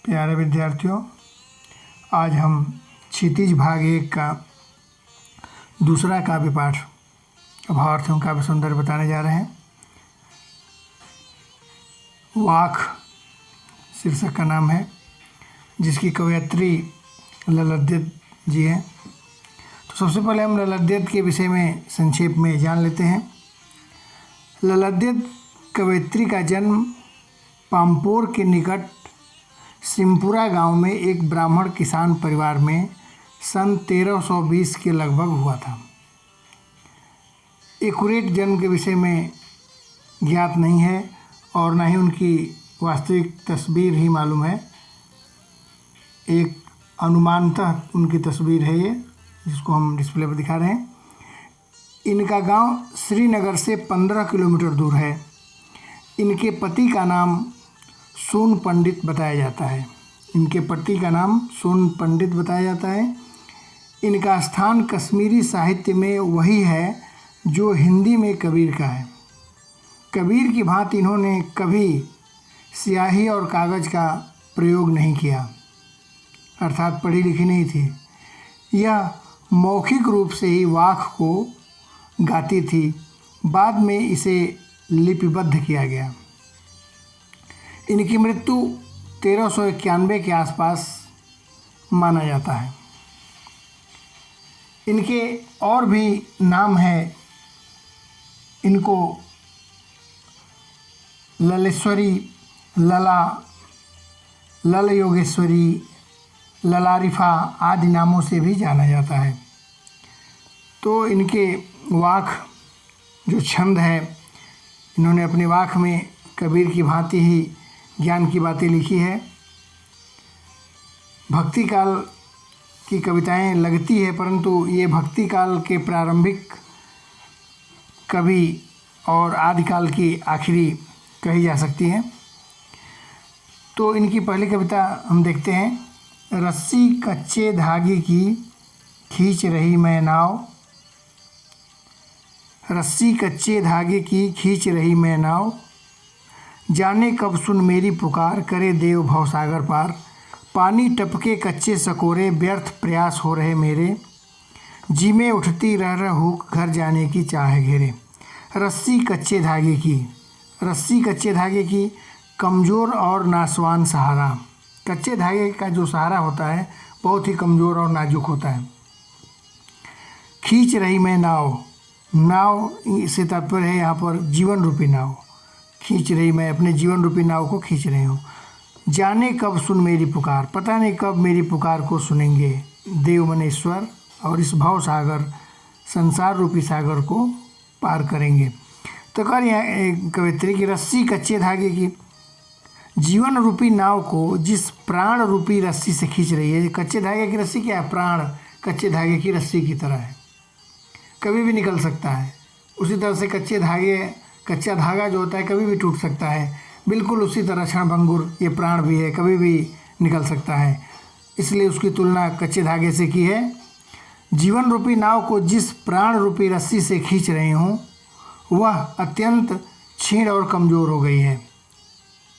प्यारे विद्यार्थियों, आज हम क्षितिज भाग 1 का दूसरा काव्य पाठ भावार्थ एवं काव्य सौंदर्य बताने जा रहे हैं। वाक शीर्षक का नाम है, जिसकी कवयित्री ललाद्यत जी हैं। तो सबसे पहले हम ललाद्यत के विषय में संक्षेप में जान लेते हैं। ललाद्यत कवयित्री का जन्म पामपोर के निकट सिमपुरा गांव में एक ब्राह्मण किसान परिवार में सन 1320 के लगभग हुआ था। एक्यूरेट जन्म के विषय में ज्ञात नहीं है और न ही उनकी वास्तविक तस्वीर ही मालूम है। एक अनुमानतः उनकी तस्वीर है ये, जिसको हम डिस्प्ले पर दिखा रहे हैं। इनका गांव श्रीनगर से 15 किलोमीटर दूर है। इनके पति का नाम सोन पंडित बताया जाता है। इनके पति का नाम सोन पंडित बताया जाता है। इनका स्थान कश्मीरी साहित्य में वही है जो हिंदी में कबीर का है। कबीर की भांति इन्होंने कभी स्याही और कागज़ का प्रयोग नहीं किया, अर्थात पढ़ी लिखी नहीं थी। यह मौखिक रूप से ही वाक को गाती थी। बाद में इसे लिपिबद्ध किया गया। इनकी मृत्यु 1391 के आसपास माना जाता है। इनके और भी नाम हैं। इनको ललेश्वरी, लला, लल योगेश्वरी, ललारिफा आदि नामों से भी जाना जाता है। तो इनके वाक जो छंद है, इन्होंने अपने वाक में कबीर की भांति ही ज्ञान की बातें लिखी है। भक्ति काल की कविताएं लगती है, परंतु ये भक्ति काल के प्रारंभिक कवि और आदिकाल की आखिरी कही जा सकती हैं। तो इनकी पहली कविता हम देखते हैं। रस्सी कच्चे धागे की खींच रही मैं नाव, रस्सी कच्चे धागे की खींच रही मैं नाव, जाने कब सुन मेरी पुकार, करे देव भवसागर पार। पानी टपके कच्चे सकोरे, व्यर्थ प्रयास हो रहे मेरे, जी में उठती रह हुक घर जाने की चाह घेरे। रस्सी कच्चे धागे की, रस्सी कच्चे धागे की, कमज़ोर और नासवान सहारा। कच्चे धागे का जो सहारा होता है बहुत ही कमज़ोर और नाजुक होता है। खींच रही मैं नाव, नाव से तात्पर्य है यहाँ पर जीवन रूपी नाव। खींच रही मैं अपने जीवन रूपी नाव को खींच रही हूँ। जाने कब सुन मेरी पुकार, पता नहीं कब मेरी पुकार को सुनेंगे देव मनेश्वर, और इस भाव सागर संसार रूपी सागर को पार करेंगे। तो कह रही है कवित्री की, रस्सी कच्चे धागे की, जीवन रूपी नाव को जिस प्राण रूपी रस्सी से खींच रही है। कच्चे धागे की रस्सी क्या है? प्राण कच्चे धागे की रस्सी की तरह है, कभी भी निकल सकता है। उसी तरह से कच्चा धागा जो होता है कभी भी टूट सकता है। बिल्कुल उसी तरह क्षणभंगुर ये प्राण भी है, कभी भी निकल सकता है। इसलिए उसकी तुलना कच्चे धागे से की है। जीवन रूपी नाव को जिस प्राण रूपी रस्सी से खींच रही हूँ, वह अत्यंत क्षीण और कमज़ोर हो गई है।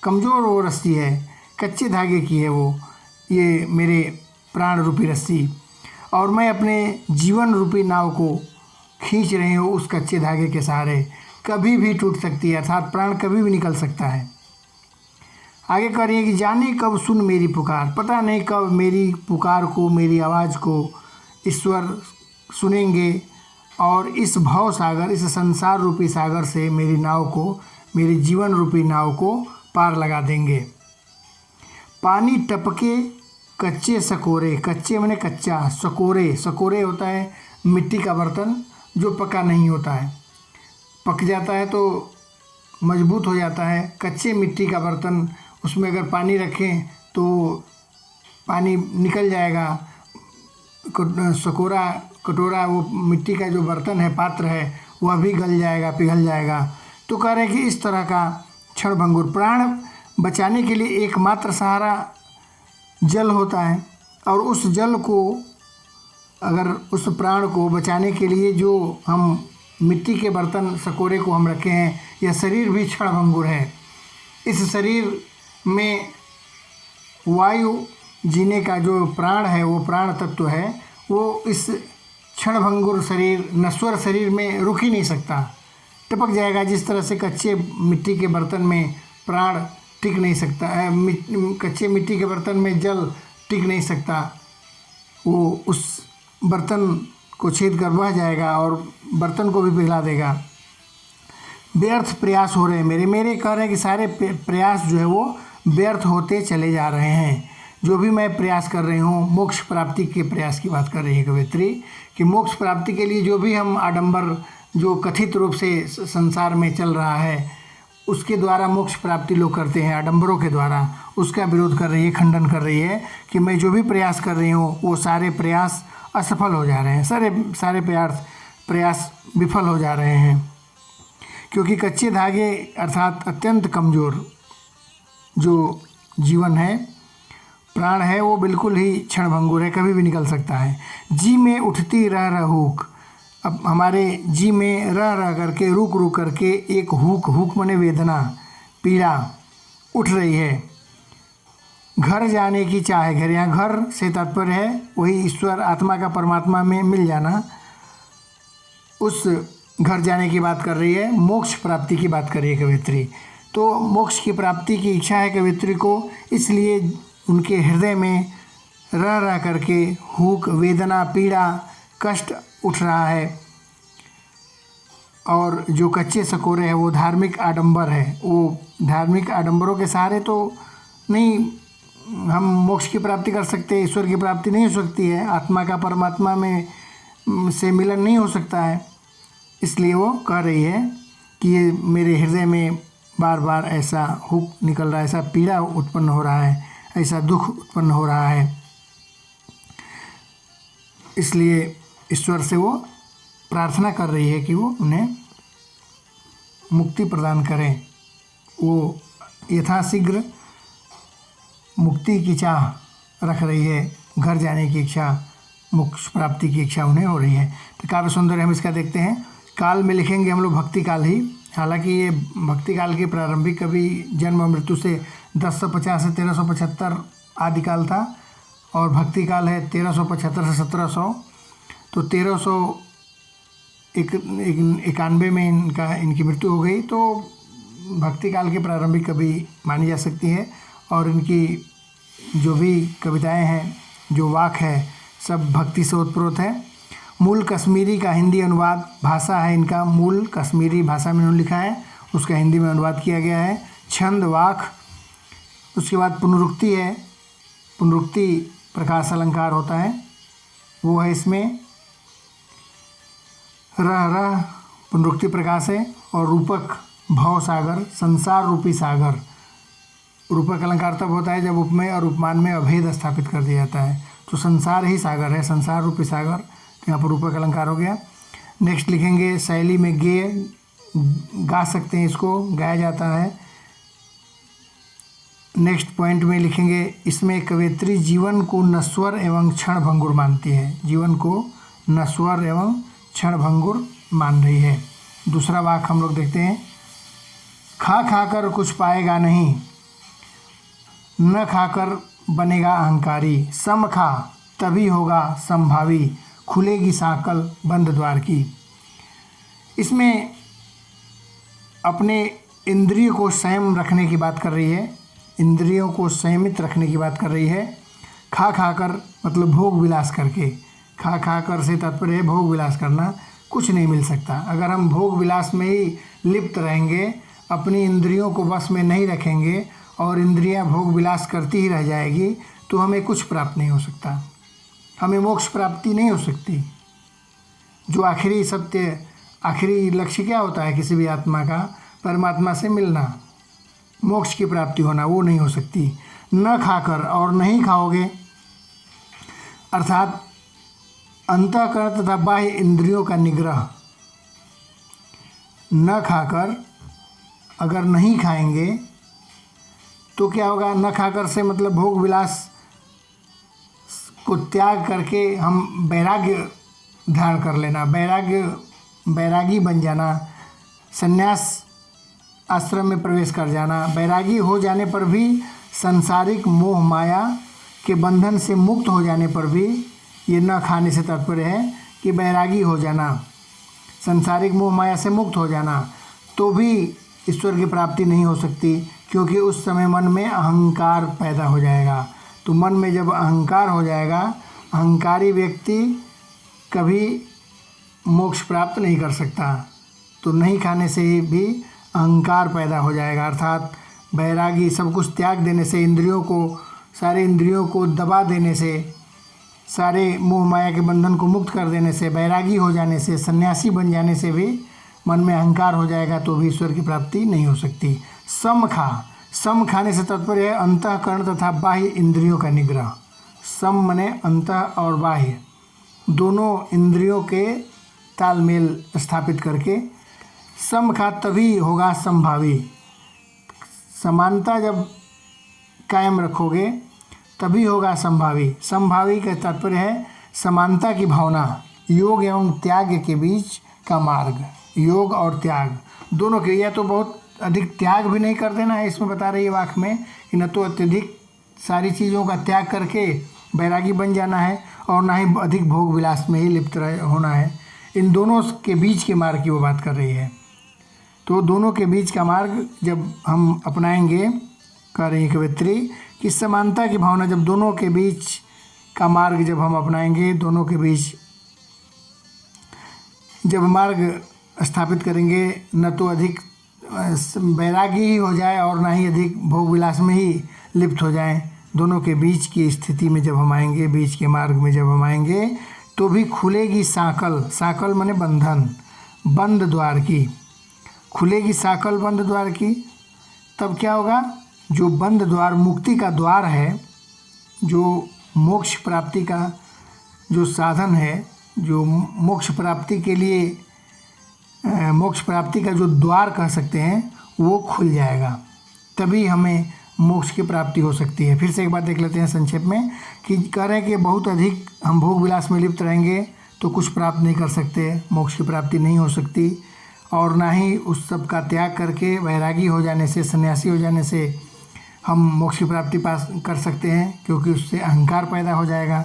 कमज़ोर वो रस्सी है, कच्चे धागे की है वो, ये मेरे प्राण रूपी रस्सी, और मैं अपने जीवन रूपी नाव को खींच रही हूँ उस कच्चे धागे के सहारे। कभी भी टूट सकती है, अर्थात प्राण कभी भी निकल सकता है। आगे कह रही है कि जाने कब सुन मेरी पुकार, पता नहीं कब मेरी पुकार को, मेरी आवाज़ को ईश्वर सुनेंगे और इस भव सागर, इस संसार रूपी सागर से मेरी नाव को, मेरी जीवन रूपी नाव को पार लगा देंगे। पानी टपके कच्चे सकोरे, कच्चे माने कच्चा, सकोरे, सकोरे होता है मिट्टी का बर्तन जो पका नहीं होता है। पक जाता है तो मजबूत हो जाता है। कच्चे मिट्टी का बर्तन, उसमें अगर पानी रखें तो पानी निकल जाएगा। सकोरा, कटोरा, वो मिट्टी का जो बर्तन है, पात्र है, वह भी गल जाएगा, पिघल जाएगा। तो कह रहे हैं कि इस तरह का क्षणभंगुर, प्राण बचाने के लिए एकमात्र सहारा जल होता है, और उस जल को, अगर उस प्राण को बचाने के लिए जो हम मिट्टी के बर्तन सकोरे को हम रखे हैं, यह शरीर भी क्षणभंगुर है। इस शरीर में वायु जीने का जो प्राण है, वो प्राण तत्व है, वो इस क्षणभंगुर शरीर, नश्वर शरीर में रुक ही नहीं सकता, टपक जाएगा। जिस तरह से कच्चे मिट्टी के बर्तन में प्राण टिक नहीं सकता है, कच्चे मिट्टी के बर्तन में जल टिक नहीं सकता, वो उस बर्तन को छेद कर बह जाएगा और बर्तन को भी पिघला देगा। व्यर्थ प्रयास हो रहे हैं मेरे कह रहे हैं कि सारे प्रयास जो है वो व्यर्थ होते चले जा रहे हैं। जो भी मैं प्रयास कर रही हूँ, मोक्ष प्राप्ति के प्रयास की बात कर रही है कवित्री, कि मोक्ष प्राप्ति के लिए जो भी हम आडंबर जो कथित रूप से संसार में चल रहा है, उसके द्वारा मोक्ष प्राप्ति लोग करते हैं आडंबरों के द्वारा, उसका विरोध कर रही है, खंडन कर रही है कि मैं जो भी प्रयास कर रही हूँ वो सारे प्रयास असफल हो जा रहे हैं, सारे प्रयास विफल हो जा रहे हैं। क्योंकि कच्चे धागे अर्थात अत्यंत कमज़ोर जो जीवन है, प्राण है, वो बिल्कुल ही क्षणभंगुर है, कभी भी निकल सकता है। जी में उठती रह रह हुक, अब हमारे जी में रह रह करके, रुक रुक करके एक हुक माने वेदना, पीड़ा उठ रही है। घर जाने की चाह, घर, यहाँ घर से तात्पर्य है वही ईश्वर आत्मा का परमात्मा में मिल जाना, उस घर जाने की बात कर रही है, मोक्ष प्राप्ति की बात कर रही है कवित्री। तो मोक्ष की प्राप्ति की इच्छा है कवित्री को, इसलिए उनके हृदय में रह रह करके हुक, वेदना, पीड़ा, कष्ट उठ रहा है। और जो कच्चे सकोरे हैं वो धार्मिक आडंबर है, वो धार्मिक आडंबरों के सहारे तो नहीं हम मोक्ष की प्राप्ति कर सकते, ईश्वर की प्राप्ति नहीं हो सकती है, आत्मा का परमात्मा में से मिलन नहीं हो सकता है। इसलिए वो कह रही है कि ये मेरे हृदय में बार बार ऐसा हुक निकल रहा है, ऐसा पीड़ा उत्पन्न हो रहा है, ऐसा दुख उत्पन्न हो रहा है। इसलिए ईश्वर से वो प्रार्थना कर रही है कि वो उन्हें मुक्ति प्रदान करें। वो यथाशीघ्र मुक्ति की चाह रख रही है, घर जाने की इच्छा, मोक्ष प्राप्ति की इच्छा उन्हें हो रही है। तो काव्य सौंदर्य हम इसका देखते हैं। काल में लिखेंगे हम लोग भक्ति काल ही, हालांकि ये भक्ति काल के प्रारंभिक कवि जन्म और मृत्यु से 1050 से 1375 आदिकाल था, और भक्ति काल है 1375 से 1700। तो 1391 में इनकी मृत्यु हो गई। तो भक्ति काल के प्रारंभिक कवि मानी जा सकती है, और इनकी जो भी कविताएं हैं, जो वाक है, सब भक्ति से ओतप्रोत है। मूल कश्मीरी का हिंदी अनुवाद, भाषा है इनका मूल कश्मीरी भाषा में उन्होंने लिखा है, उसका हिंदी में अनुवाद किया गया है। छंद, वाक, उसके बाद पुनरुक्ति है, पुनरुक्ति प्रकाश अलंकार होता है, वो है इसमें। रह पुनरुक्ति प्रकाश है, और रूपक भव सागर, संसार रूपी सागर। रूपक अलंकार तब होता है जब उपमेय और उपमान में अभेद स्थापित कर दिया जाता है, तो संसार ही सागर है, संसार रूपी सागर, यहाँ पर रूपक अलंकार हो गया। नेक्स्ट लिखेंगे शैली में गेय, गा सकते हैं, इसको गाया जाता है। नेक्स्ट पॉइंट में लिखेंगे इसमें कवयित्री जीवन को नश्वर एवं क्षणभंगुर मानती है, जीवन को नश्वर एवं क्षणभंगुर मान रही है। दूसरा वाक्य हम लोग देखते हैं। खा खाकर कुछ पाएगा नहीं, न खाकर बनेगा अहंकारी, सम खा तभी होगा संभावी, खुलेगी साकल बंद द्वार की। इसमें अपने इंद्रियों को संयम रखने की बात कर रही है, इंद्रियों को संयमित रखने की बात कर रही है। खा खाकर मतलब भोग विलास करके, खा खाकर से तात्पर्य है भोग विलास करना, कुछ नहीं मिल सकता। अगर हम भोग विलास में ही लिप्त रहेंगे, अपनी इंद्रियों को बस में नहीं रखेंगे और इंद्रियां भोग विलास करती ही रह जाएगी, तो हमें कुछ प्राप्त नहीं हो सकता, हमें मोक्ष प्राप्ति नहीं हो सकती। जो आखिरी सत्य, आखिरी लक्ष्य क्या होता है किसी भी आत्मा का? परमात्मा से मिलना, मोक्ष की प्राप्ति होना, वो नहीं हो सकती। न खाकर, और नहीं खाओगे, अर्थात अंतःकरण तथा बाह्य इंद्रियों का निग्रह। न खाकर, अगर नहीं खाएंगे तो क्या होगा? न खाकर से मतलब भोग विलास को त्याग करके हम वैराग्य धारण कर लेना, बैरागी बन जाना, संन्यास आश्रम में प्रवेश कर जाना। बैरागी हो जाने पर भी संसारिक मोह माया के बंधन से मुक्त हो जाने पर भी, ये न खाने से तात्पर्य है कि बैरागी हो जाना, संसारिक मोह माया से मुक्त हो जाना, तो भी ईश्वर की प्राप्ति नहीं हो सकती, क्योंकि उस समय मन में अहंकार पैदा हो जाएगा। तो मन में जब अहंकार हो जाएगा, अहंकारी व्यक्ति कभी मोक्ष प्राप्त नहीं कर सकता। तो नहीं खाने से भी अहंकार पैदा हो जाएगा, अर्थात बैरागी सब कुछ त्याग देने से, इंद्रियों को, सारे इंद्रियों को दबा देने से, सारे मोह माया के बंधन को मुक्त कर देने से, बैरागी हो जाने से, सन्यासी बन जाने से भी मन में अहंकार हो जाएगा, तो भी ईश्वर की प्राप्ति नहीं हो सकती। सम खाने से तात्पर्य है अंतःकरण तथा बाह्य इंद्रियों का निग्रह। सम मने अंतः और बाह्य दोनों इंद्रियों के तालमेल स्थापित करके सम खा, तभी होगा संभावी। समानता जब कायम रखोगे तभी होगा संभावी। संभावी का तात्पर्य है समानता की भावना, योग एवं त्याग के बीच का मार्ग। योग और त्याग दोनों के, या तो बहुत अधिक त्याग भी नहीं कर देना है, इसमें बता रही है वाक्य में कि न तो अत्यधिक सारी चीज़ों का त्याग करके बैरागी बन जाना है, और ना ही अधिक भोग विलास में ही लिप्त होना है। इन दोनों के बीच के मार्ग की वो बात कर रही है। तो दोनों के बीच का मार्ग जब हम अपनाएंगे, कह रही है कवित्री कि समानता की भावना, जब दोनों के बीच का मार्ग जब हम अपनाएंगे, दोनों के बीच जब मार्ग स्थापित करेंगे, न तो अधिक बैरागी ही हो जाए और ना ही अधिक भोग विलास में ही लिप्त हो जाएं, दोनों के बीच की स्थिति में जब हम आएंगे, बीच के मार्ग में जब हम आएंगे, तो भी खुलेगी साकल। साकल माने बंधन, बंद द्वार की, खुलेगी साकल बंद द्वार की। तब क्या होगा, जो बंद द्वार मुक्ति का द्वार है, जो मोक्ष प्राप्ति का जो साधन है, जो मोक्ष प्राप्ति के लिए मोक्ष प्राप्ति का जो द्वार कह सकते हैं, वो खुल जाएगा, तभी हमें मोक्ष की प्राप्ति हो सकती है। फिर से एक बार देख लेते हैं संक्षेप में कि कह रहे हैं कि बहुत अधिक हम भोग विलास में लिप्त रहेंगे तो कुछ प्राप्त नहीं कर सकते, मोक्ष की प्राप्ति नहीं हो सकती, और ना ही उस सब का त्याग करके वैरागी हो जाने से, सन्यासी हो जाने से हम मोक्ष की प्राप्ति पास कर सकते हैं, क्योंकि उससे अहंकार पैदा हो जाएगा।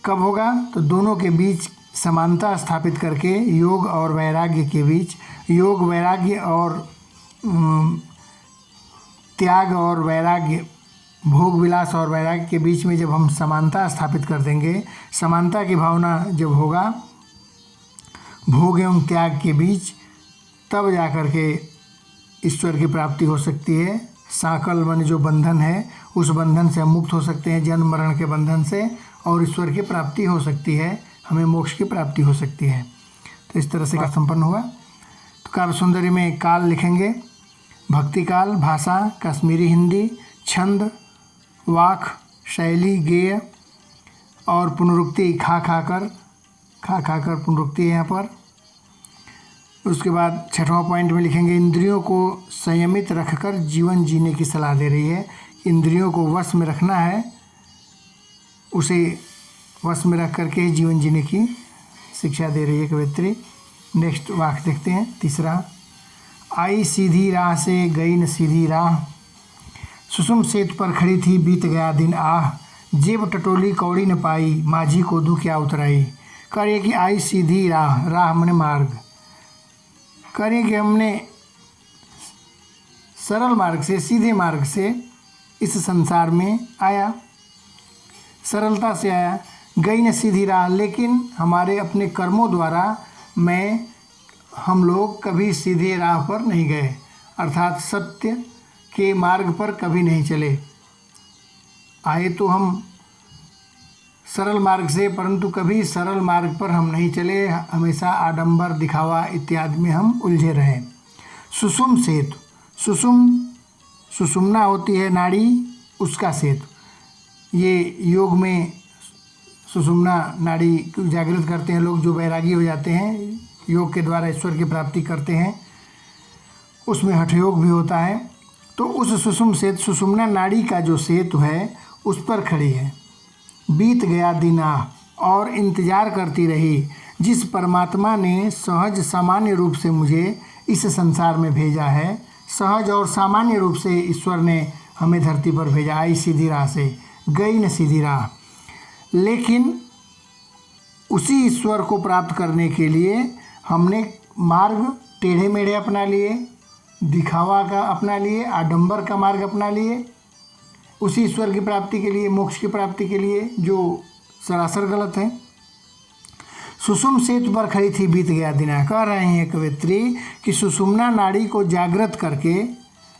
कब होगा, तो दोनों के बीच समानता स्थापित करके, योग और वैराग्य के बीच, योग वैराग्य और त्याग और वैराग्य, भोग विलास और वैराग्य के बीच में जब हम समानता स्थापित कर देंगे, समानता की भावना जब होगा भोग एवं त्याग के बीच, तब जा कर के ईश्वर की प्राप्ति हो सकती है। साकल मन जो बंधन है, उस बंधन से हम मुक्त हो सकते हैं, जन्म मरण के बंधन से, और ईश्वर की प्राप्ति हो सकती है, हमें मोक्ष की प्राप्ति हो सकती है। तो इस तरह से का संपन्न हुआ। तो काव्य सुंदरी में काल लिखेंगे, भक्ति काल, भाषा कश्मीरी हिंदी, छंद वाक, शैली गेय, और पुनरुक्ति खा खाकर पुनरुक्ति है यहाँ पर। उसके बाद 6वां पॉइंट में लिखेंगे, इंद्रियों को संयमित रखकर जीवन जीने की सलाह दे रही है। इंद्रियों को वश में रखना है, उसे वश में रख करके जीवन जीने की शिक्षा दे रही है कवित्री। नेक्स्ट वाक्य देखते हैं, 3। आई सीधी राह से गई न सीधी राह, सुषुम सेतु पर खड़ी थी बीत गया दिन आह, जेब टटोली कौड़ी न पाई, माझी को दू क्या उतराई। कह रही है कि आई सीधी राह, राह मने मार्ग, कह रही है कि हमने सरल मार्ग से, सीधे मार्ग से इस संसार में आया, सरलता से आया, गई न सीधी राह, लेकिन हमारे अपने कर्मों द्वारा हम लोग कभी सीधे राह पर नहीं गए, अर्थात सत्य के मार्ग पर कभी नहीं चले। आए तो हम सरल मार्ग से, परंतु कभी सरल मार्ग पर हम नहीं चले, हमेशा आडंबर, दिखावा इत्यादि में हम उलझे रहे। सुषुम सेतु, सुषुम्ना होती है नाड़ी, उसका सेतु। ये योग में सुषुम्ना नाड़ी जागृत करते हैं लोग, जो बैरागी हो जाते हैं, योग के द्वारा ईश्वर की प्राप्ति करते हैं, उसमें हठ योग भी होता है। तो उस सुषुम्ना नाड़ी का जो सेतु है, उस पर खड़ी है। बीत गया दिन और इंतज़ार करती रही, जिस परमात्मा ने सहज सामान्य रूप से मुझे इस संसार में भेजा है। सहज और सामान्य रूप से ईश्वर ने हमें धरती पर भेजा। आई सीधी राह से, गई न सीधी राह। लेकिन उसी ईश्वर को प्राप्त करने के लिए हमने मार्ग टेढ़े मेढ़े अपना लिए, दिखावा का अपना लिए, आडंबर का मार्ग अपना लिए, उसी ईश्वर की प्राप्ति के लिए, मोक्ष की प्राप्ति के लिए, जो सरासर गलत है। सुषुम सेतु पर खड़ी थी बीत गया दिना। कह रहे हैं कवित्री कि सुषुम्ना नाड़ी को जागृत करके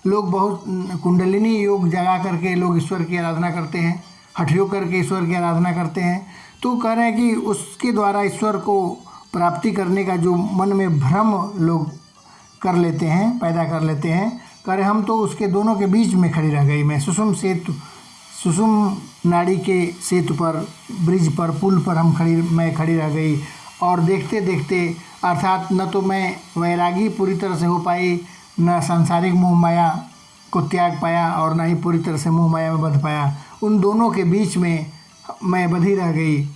लोग बहुत कुंडलिनी योग जगा करके लोग ईश्वर की आराधना करते हैं, हठयोग करके ईश्वर की आराधना करते हैं। तो कह रहे हैं कि उसके द्वारा ईश्वर को प्राप्ति करने का जो मन में भ्रम लोग कर लेते हैं, पैदा कर लेते हैं, कह रहे हम तो उसके दोनों के बीच में खड़ी रह गई। मैं सुषुम नाड़ी के सेतु पर, ब्रिज पर, पुल पर मैं खड़ी रह गई और देखते देखते, अर्थात न तो मैं वैरागी पूरी तरह से हो पाई, न सांसारिक मोह माया को त्याग पाया और न ही पूरी तरह से मोह माया में बंध पाया। उन दोनों के बीच में मैं बंधी रह गई।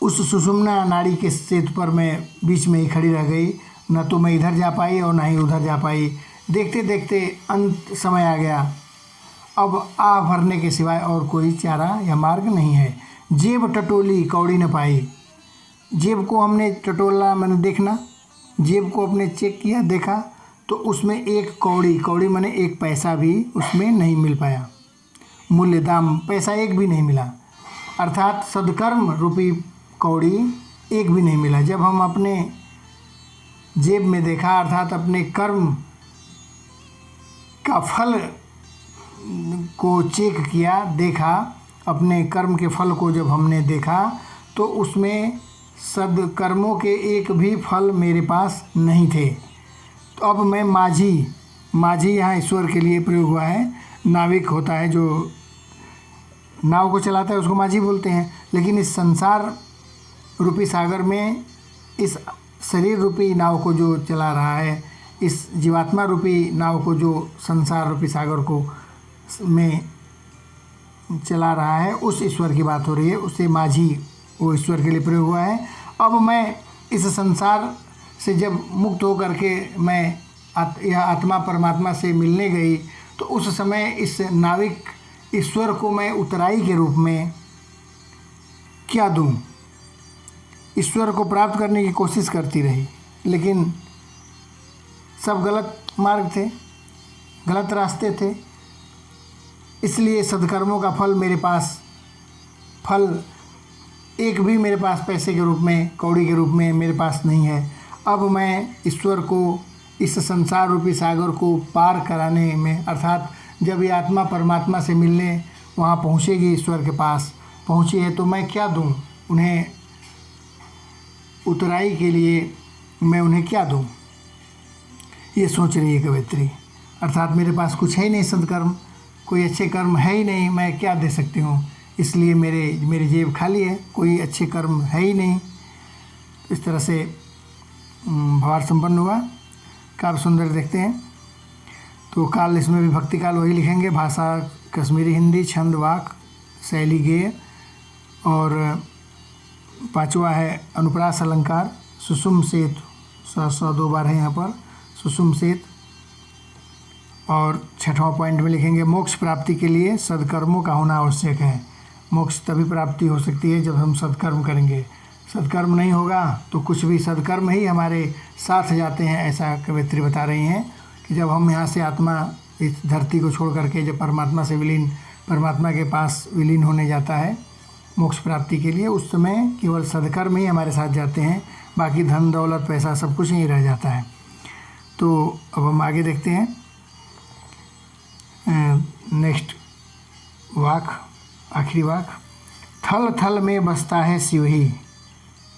उस सुषुम्ना नाड़ी के सेतु पर मैं बीच में ही खड़ी रह गई। न तो मैं इधर जा पाई और न ही उधर जा पाई। देखते देखते अंत समय आ गया। अब आह भरने के सिवाय और कोई चारा या मार्ग नहीं है। जेब टटोली कौड़ी न पाई। जेब को हमने टटोला, मैंने देखना, जेब को अपने चेक किया, देखा तो उसमें एक कौड़ी मैंने एक पैसा भी उसमें नहीं मिल पाया। मूल्य दाम पैसा एक भी नहीं मिला, अर्थात सदकर्म रूपी कौड़ी एक भी नहीं मिला। जब हम अपने जेब में देखा, अर्थात अपने कर्म का फल को चेक किया, देखा, अपने कर्म के फल को जब हमने देखा तो उसमें सदकर्मों के एक भी फल मेरे पास नहीं थे। तो अब मैं माझी यहाँ ईश्वर के लिए प्रयोग हुआ है। नाविक होता है जो नाव को चलाता है, उसको माझी बोलते हैं। लेकिन इस संसार रूपी सागर में इस शरीर रूपी नाव को जो चला रहा है, इस जीवात्मा रूपी नाव को जो संसार रूपी सागर को में चला रहा है, उस ईश्वर की बात हो रही है। उसे माझी, वो ईश्वर के लिए प्रयोग हुआ है। अब मैं इस संसार से जब मुक्त होकर के मैं यह आत्मा परमात्मा से मिलने गई तो उस समय इस नाविक ईश्वर को मैं उतराई के रूप में क्या दूं? ईश्वर को प्राप्त करने की कोशिश करती रही, लेकिन सब गलत मार्ग थे, गलत रास्ते थे। इसलिए सदकर्मों का फल मेरे पास, फल एक भी मेरे पास पैसे के रूप में, कौड़ी के रूप में मेरे पास नहीं है। अब मैं ईश्वर को, इस संसार रूपी सागर को पार कराने में, अर्थात जब ये आत्मा परमात्मा से मिलने वहाँ पहुँचेगी, ईश्वर के पास पहुँची है, तो मैं क्या दूँ उन्हें? उतराई के लिए मैं उन्हें क्या दूँ, ये सोच रही है कवित्री। अर्थात मेरे पास कुछ है ही नहीं सदकर्म, कोई अच्छे कर्म है ही नहीं, मैं क्या दे सकती हूँ? इसलिए मेरी जेब खाली है, कोई अच्छे कर्म है ही नहीं। इस तरह से भावार्थ संपन्न हुआ। काव्य सुंदर देखते हैं तो काल, इसमें भी भक्ति काल वही लिखेंगे। भाषा कश्मीरी हिंदी, छंद वाक शैली गेय, और पांचवा है अनुप्रास अलंकार। सुषुम सेतु 102 बार है यहाँ पर, सुषुम सेतु। और छठवां पॉइंट में लिखेंगे मोक्ष प्राप्ति के लिए सदकर्मों का होना आवश्यक है। मोक्ष तभी प्राप्ति हो सकती है जब हम सदकर्म करेंगे। सदकर्म नहीं होगा तो कुछ भी, सदकर्म ही हमारे साथ जाते हैं, ऐसा कवित्री बता रही हैं कि जब हम यहाँ से आत्मा इस धरती को छोड़ करके जब परमात्मा से विलीन, परमात्मा के पास विलीन होने जाता है मोक्ष प्राप्ति के लिए, उस समय केवल सदकर्म ही हमारे साथ जाते हैं, बाकी धन दौलत पैसा सब कुछ यहीं रह जाता है। तो अब हम आगे देखते हैं नेक्स्ट वाक, आखिरी वाक। थल थल में बसता है शिव ही,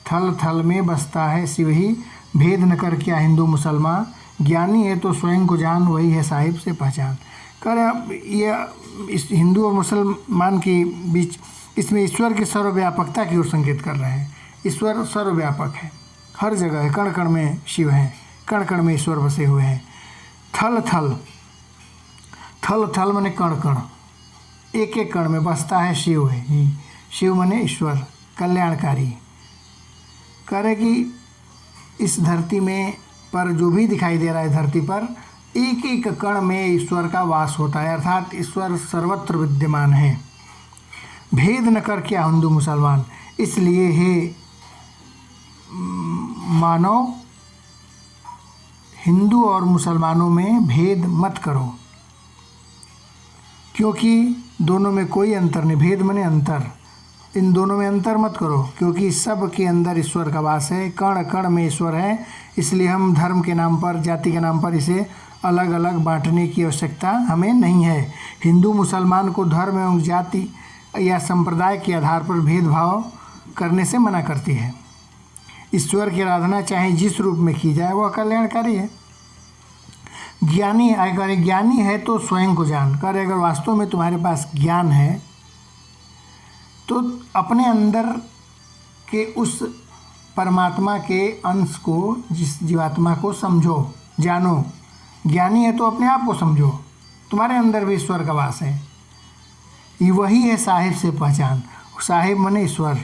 थल थल में बसता है शिव ही, भेद न कर क्या हिंदू मुसलमान, ज्ञानी है तो स्वयं को जान, वही है साहिब से पहचान। कर ये इस हिंदू और मुसलमान के बीच, इसमें ईश्वर की सर्वव्यापकता की ओर संकेत कर रहे हैं। ईश्वर सर्वव्यापक है, हर जगह है, कण कण में शिव हैं, कण कण में ईश्वर बसे हुए हैं। थल थल, थल थल माने कण कण, एक एक कण में बसता है शिव है। शिव माने ईश्वर, कल्याणकारी। कह रहे कि इस धरती में पर जो भी दिखाई दे रहा है, धरती पर एक एक कण में ईश्वर का वास होता है, अर्थात ईश्वर सर्वत्र विद्यमान है। भेद न कर क्या हिंदू मुसलमान, इसलिए हे मानव, हिंदू और मुसलमानों में भेद मत करो, क्योंकि दोनों में कोई अंतर नहीं। भेद माने अंतर, इन दोनों में अंतर मत करो, क्योंकि सब के अंदर ईश्वर का वास है, कण कण में ईश्वर है। इसलिए हम धर्म के नाम पर, जाति के नाम पर इसे अलग अलग बांटने की आवश्यकता हमें नहीं है। हिंदू मुसलमान को धर्म एवं जाति या संप्रदाय के आधार पर भेदभाव करने से मना करती है। ईश्वर की आराधना चाहे जिस रूप में की जाए वह कल्याणकारी है। ज्ञानी अगर ज्ञानी है तो स्वयं को जान कर, अगर वास्तव में तुम्हारे पास ज्ञान है तो अपने अंदर के उस परमात्मा के अंश को, जिस जीवात्मा को समझो, जानो। ज्ञानी है तो अपने आप को समझो, तुम्हारे अंदर भी ईश्वर का वास है। ये वही है साहिब से पहचान। साहिब माने ईश्वर,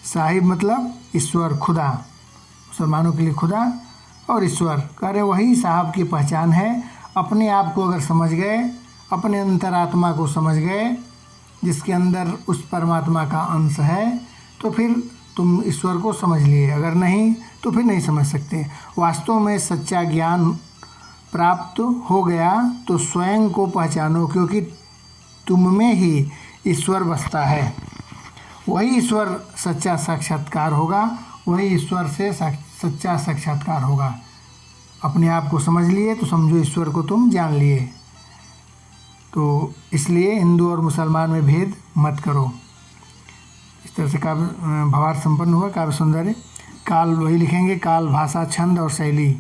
साहिब मतलब ईश्वर, खुदा, मुसलमानों के लिए खुदा और ईश्वर। कह रहे वही साहब की पहचान है। अपने आप को अगर समझ गए, अपने अंतरात्मा को समझ गए, जिसके अंदर उस परमात्मा का अंश है, तो फिर तुम ईश्वर को समझ लिए। अगर नहीं तो फिर नहीं समझ सकते। वास्तव में सच्चा ज्ञान प्राप्त हो गया तो स्वयं को पहचानो, क्योंकि तुम में ही ईश्वर बसता है। वही ईश्वर सच्चा साक्षात्कार होगा, वही ईश्वर से सच्चा साक्षात्कार होगा। अपने आप को समझ लिए तो समझो ईश्वर को तुम जान लिए। तो इसलिए हिंदू और मुसलमान में भेद मत करो। इस तरह से काव्य भावार्थ संपन्न हुआ। काव्य सौंदर्य काल वही लिखेंगे, काल, भाषा, छंद और शैली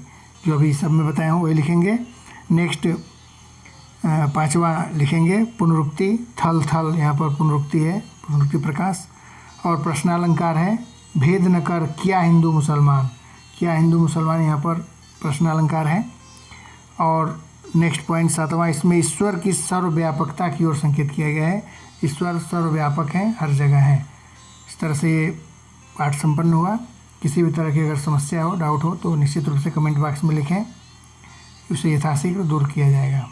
जो अभी सब में बताया हूँ वही लिखेंगे। नेक्स्ट 5वां लिखेंगे पुनरुक्ति, थल थल, यहाँ पर पुनरुक्ति है, पुनरुक्ति प्रकाश। और प्रश्नालंकार है, भेद न कर क्या हिंदू मुसलमान, क्या हिंदू मुसलमान, यहाँ पर प्रश्नालंकार है। और नेक्स्ट पॉइंट 7वां, इसमें ईश्वर की सर्वव्यापकता की ओर संकेत किया गया है। ईश्वर सर्वव्यापक है, हर जगह है। इस तरह से ये पाठ संपन्न हुआ। किसी भी तरह की अगर समस्या हो, डाउट हो तो निश्चित रूप से कमेंट बॉक्स में लिखें, उसे यथाशीघ्र दूर किया जाएगा।